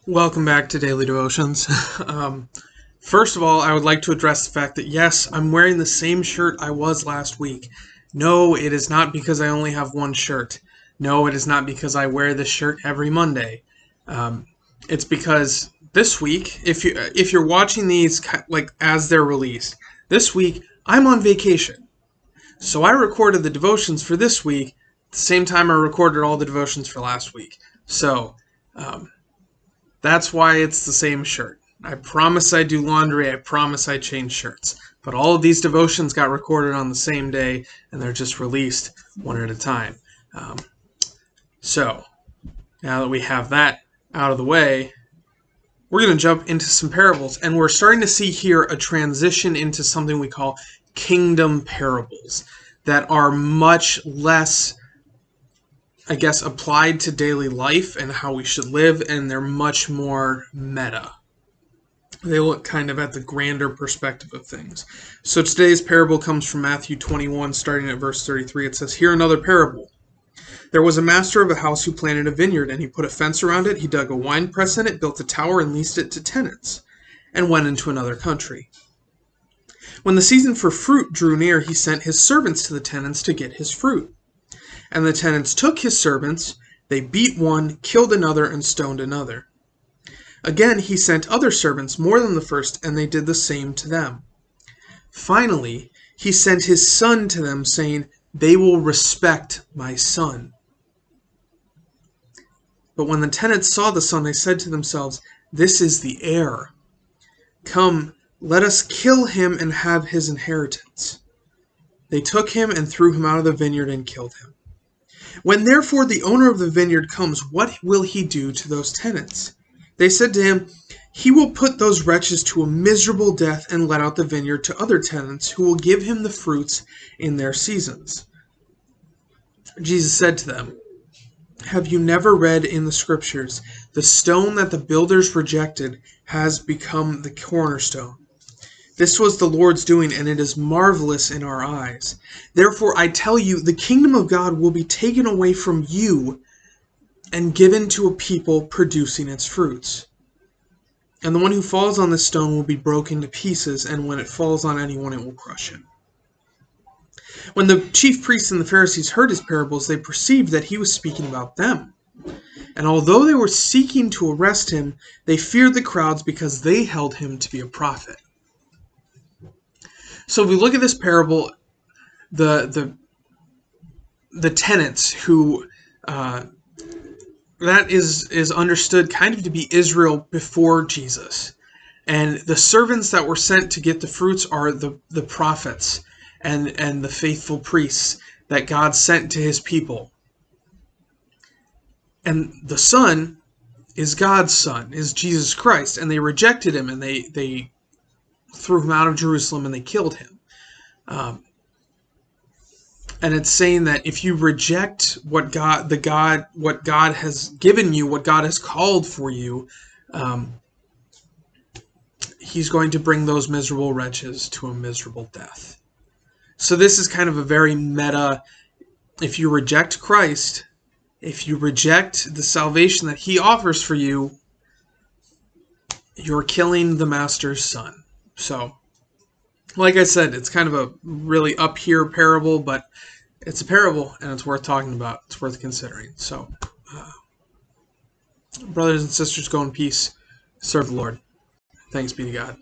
Welcome back to Daily Devotions. First of all, I would like to address the fact that yes, I'm wearing the same shirt I was last week. No, it is not because I only have one shirt. No, it is not because I wear this shirt every Monday. It's because this week, if you're watching these like as they're released, this week I'm on vacation. So I recorded the devotions for this week at the same time I recorded all the devotions for last week. So that's why it's the same shirt. I promise I do laundry. I promise I change shirts. But all of these devotions got recorded on the same day, and they're just released one at a time. So, now that we have that out of the way, we're going to jump into some parables. And we're starting to see here a transition into something we call kingdom parables that are much less, I guess, applied to daily life and how we should live, and they're much more meta. They look kind of at the grander perspective of things. So today's parable comes from Matthew 21, starting at verse 33. It says, "Hear another parable. There was a master of a house who planted a vineyard, and he put a fence around it. He dug a winepress in it, built a tower, and leased it to tenants, and went into another country. When the season for fruit drew near, he sent his servants to the tenants to get his fruit. And the tenants took his servants, they beat one, killed another, and stoned another. Again he sent other servants, more than the first, and they did the same to them. Finally, he sent his son to them, saying, 'They will respect my son.' But when the tenants saw the son, they said to themselves, 'This is the heir. Come, let us kill him and have his inheritance.' They took him and threw him out of the vineyard and killed him. When therefore the owner of the vineyard comes, what will he do to those tenants?' They said to him, 'He will put those wretches to a miserable death and let out the vineyard to other tenants who will give him the fruits in their seasons.' Jesus said to them, 'Have you never read in the scriptures, the stone that the builders rejected has become the cornerstone? This was the Lord's doing, and it is marvelous in our eyes. Therefore I tell you, the kingdom of God will be taken away from you and given to a people producing its fruits. And the one who falls on this stone will be broken to pieces, and when it falls on anyone, it will crush him.' When the chief priests and the Pharisees heard his parables, they perceived that he was speaking about them. And although they were seeking to arrest him, they feared the crowds because they held him to be a prophet." So if we look at this parable, the tenants who that is understood kind of to be Israel before Jesus. And the servants that were sent to get the fruits are the prophets and the faithful priests that God sent to his people. And the son is God's son, is Jesus Christ. And they rejected him, and they threw him out of Jerusalem, and they killed him. And it's saying that if you reject what God has given you, what God has called for you, he's going to bring those miserable wretches to a miserable death. So this is kind of a very meta, if you reject Christ, if you reject the salvation that he offers for you, you're killing the master's son. So, like I said, it's kind of a really up here parable, but it's a parable, and it's worth talking about. It's worth considering. So, brothers and sisters, go in peace. Serve the Lord. Thanks be to God.